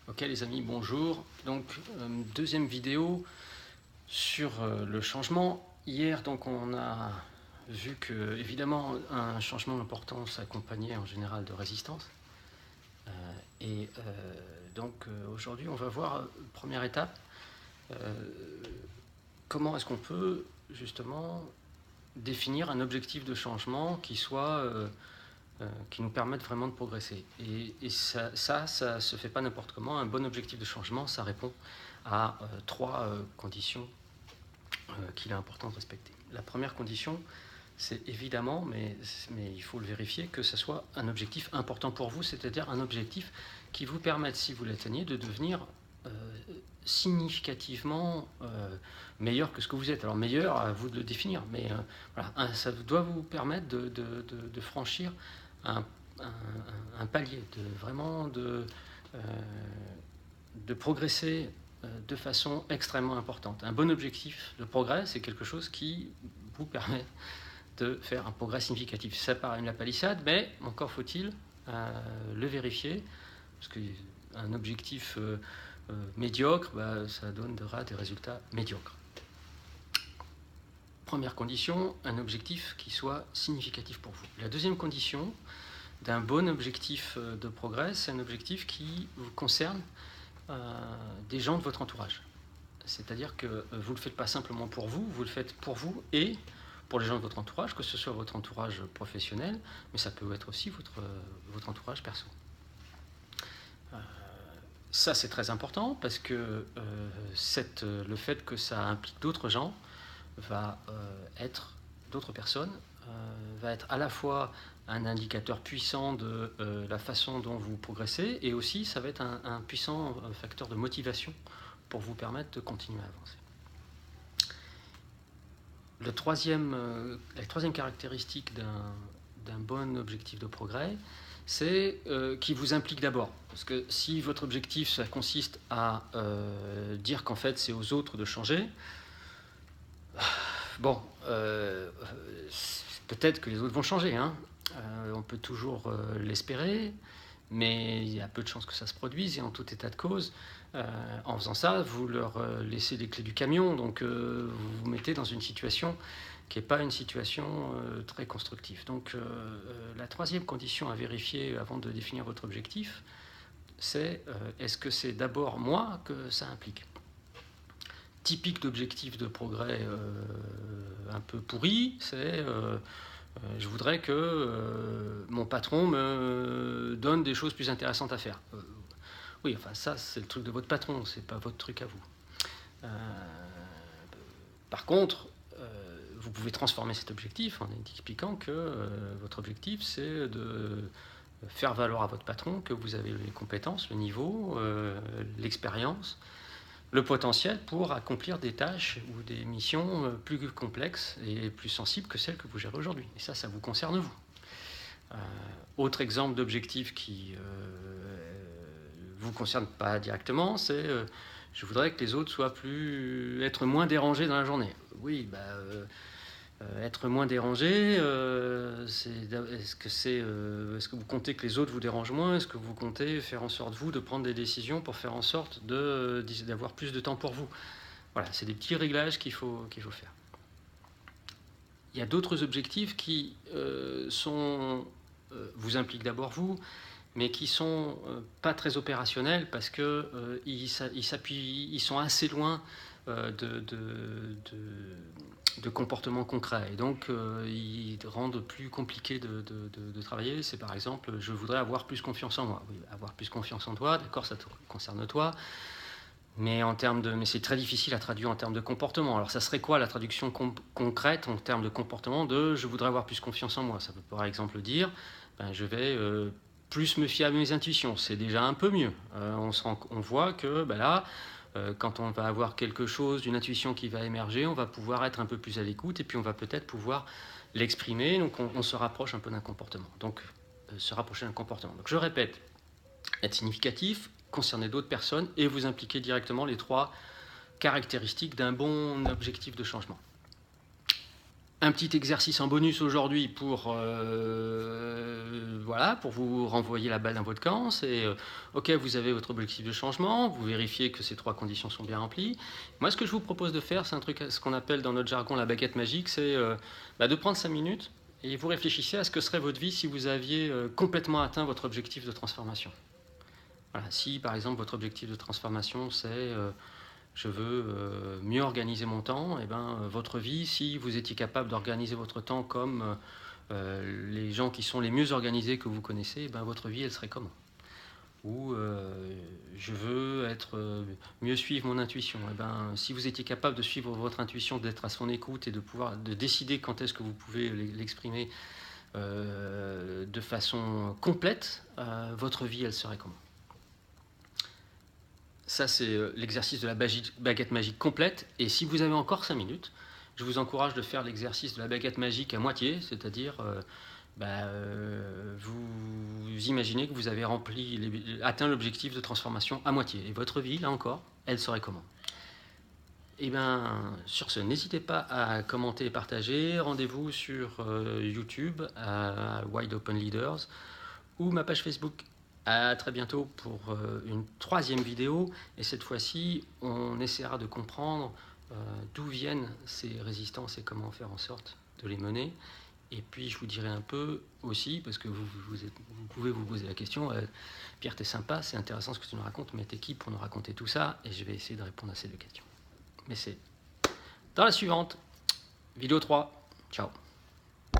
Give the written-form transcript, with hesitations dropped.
Ok les amis, bonjour. Donc deuxième vidéo sur le changement. Hier donc on a vu que évidemment un changement important s'accompagnait en général de résistance. Aujourd'hui on va voir première étape, comment est-ce qu'on peut justement définir un objectif de changement qui nous permettent vraiment de progresser. Et ça se fait pas n'importe comment. Un bon objectif de changement, ça répond à trois conditions qu'il est important de respecter. La première condition, c'est évidemment, mais il faut le vérifier, que ce soit un objectif important pour vous, c'est-à-dire un objectif qui vous permette, si vous l'atteignez, de devenir significativement meilleur que ce que vous êtes. Alors meilleur, à vous de le définir, mais voilà, ça doit vous permettre de franchir un palier, de progresser de façon extrêmement importante. Un bon objectif de progrès, c'est quelque chose qui vous permet de faire un progrès significatif. Ça paraît une palissade, mais encore faut-il le vérifier, parce qu'un objectif médiocre, ça donnera des résultats médiocres. Première condition, un objectif qui soit significatif pour vous. La deuxième condition d'un bon objectif de progrès, c'est un objectif qui vous concerne des gens de votre entourage. C'est-à-dire que vous ne le faites pas simplement pour vous, vous le faites pour vous et pour les gens de votre entourage, que ce soit votre entourage professionnel, mais ça peut être aussi votre entourage perso. Ça, c'est très important parce que le fait que ça implique d'autres gens d'autres personnes, va être à la fois un indicateur puissant de la façon dont vous progressez, et aussi ça va être un puissant facteur de motivation pour vous permettre de continuer à avancer. La troisième caractéristique d'un bon objectif de progrès, c'est qu'il vous implique d'abord. Parce que si votre objectif, ça consiste à dire qu'en fait c'est aux autres de changer, bon, peut-être que les autres vont changer, hein. On peut toujours l'espérer, mais il y a peu de chances que ça se produise, et en tout état de cause, en faisant ça, vous leur laissez les clés du camion, donc vous vous mettez dans une situation qui n'est pas une situation très constructive. Donc la troisième condition à vérifier avant de définir votre objectif, c'est est-ce que c'est d'abord moi que ça implique ? Typique d'objectif de progrès un peu pourri, c'est je voudrais que mon patron me donne des choses plus intéressantes à faire. Oui, enfin ça c'est le truc de votre patron, c'est pas votre truc à vous. Par contre, vous pouvez transformer cet objectif en expliquant que votre objectif c'est de faire valoir à votre patron que vous avez les compétences, le niveau, l'expérience, le potentiel pour accomplir des tâches ou des missions plus complexes et plus sensibles que celles que vous gérez aujourd'hui. Et ça vous concerne vous. Autre exemple d'objectif qui vous concerne pas directement, c'est je voudrais que les autres être moins dérangés dans la journée. Oui, être moins dérangé, est-ce que vous comptez que les autres vous dérangent moins? Est-ce que vous comptez faire en sorte, vous, de prendre des décisions pour faire en sorte d'avoir plus de temps pour vous? Voilà, c'est des petits réglages qu'il faut faire. Il y a d'autres objectifs qui vous impliquent d'abord vous, mais qui sont pas très opérationnels parce que ils sont assez loin de comportements concrets, et donc ils rendent plus compliqué de travailler. C'est par exemple, je voudrais avoir plus confiance en moi. Oui, avoir plus confiance en toi, d'accord, ça te concerne toi, mais c'est très difficile à traduire en termes de comportement. Alors ça serait quoi la traduction concrète en termes de comportement de je voudrais avoir plus confiance en moi? Ça peut par exemple dire je vais plus me fier à mes intuitions. C'est déjà un peu mieux. On voit que là, quand on va avoir quelque chose, une intuition qui va émerger, on va pouvoir être un peu plus à l'écoute, et puis on va peut-être pouvoir l'exprimer. Donc on se rapproche un peu d'un comportement. Donc se rapprocher d'un comportement. Donc je répète, être significatif, concerner d'autres personnes et vous impliquer directement, les trois caractéristiques d'un bon objectif de changement. Un petit exercice en bonus aujourd'hui pour, voilà, pour vous renvoyer la balle dans votre camp. C'est OK, vous avez votre objectif de changement, vous vérifiez que ces 3 conditions sont bien remplies. Moi, ce que je vous propose de faire, c'est un truc, ce qu'on appelle dans notre jargon la baguette magique, c'est de prendre 5 minutes et vous réfléchissez à ce que serait votre vie si vous aviez complètement atteint votre objectif de transformation. Voilà, si par exemple votre objectif de transformation c'est je veux mieux organiser mon temps, et votre vie, si vous étiez capable d'organiser votre temps comme les gens qui sont les mieux organisés que vous connaissez, votre vie, elle serait comment? Ou je veux mieux suivre mon intuition. Si vous étiez capable de suivre votre intuition, d'être à son écoute et de décider quand est-ce que vous pouvez l'exprimer de façon complète, votre vie, elle serait comment? Ça, c'est l'exercice de la baguette magique complète. Et si vous avez encore 5 minutes, je vous encourage de faire l'exercice de la baguette magique à moitié, c'est-à-dire vous imaginez que vous avez atteint l'objectif de transformation à moitié. Et votre vie, là encore, elle serait comment? Et sur ce, n'hésitez pas à commenter et partager. Rendez-vous sur YouTube à Wide Open Leaders ou ma page Facebook. À très bientôt pour une 3e vidéo. Et cette fois-ci, on essaiera de comprendre d'où viennent ces résistances et comment faire en sorte de les mener. Et puis, je vous dirai un peu aussi, parce que vous pouvez vous poser la question, Pierre, t'es sympa, c'est intéressant ce que tu nous racontes, mais t'es qui pour nous raconter tout ça? Et je vais essayer de répondre à ces 2 questions. Mais c'est dans la suivante, vidéo 3. Ciao.